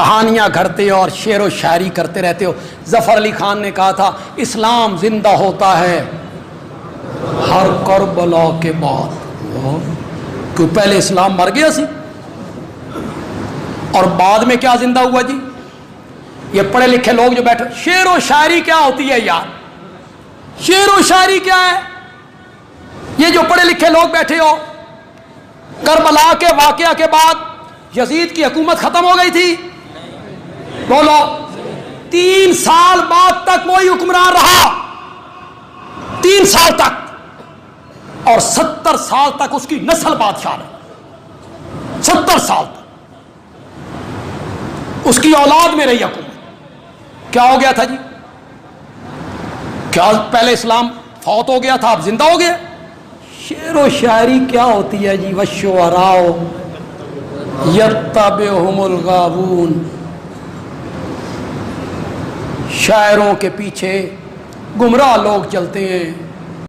کہانیاں گھڑتے ہو اور شعر و شاعری کرتے رہتے ہو. ظفر علی خان نے کہا تھا اسلام زندہ ہوتا ہے ہر کربلا کے بعد. کیوں پہلے اسلام مر گیا سی اور بعد میں کیا زندہ ہوا جی؟ یہ پڑھے لکھے لوگ جو بیٹھے. شعر و شاعری کیا ہوتی ہے یار؟ شعر و شاعری کیا ہے؟ یہ جو پڑھے لکھے لوگ بیٹھے ہو، کربلا کے واقعہ کے بعد یزید کی حکومت ختم ہو گئی تھی؟ بولو. 3 سال بعد تک وہی حکمران رہا، 3 سال تک، اور 70 سال تک اس کی نسل بادشاہ رہی. 70 سال تک اس کی اولاد میں رہی حکومت. کیا ہو گیا تھا جی؟ کیا پہلے اسلام فوت ہو گیا تھا اب زندہ ہو گیا؟ شعر و شاعری کیا ہوتی ہے جی؟ والشعراء یتبعہم الغاوون. شاعروں کے پیچھے گمراہ لوگ چلتے ہیں.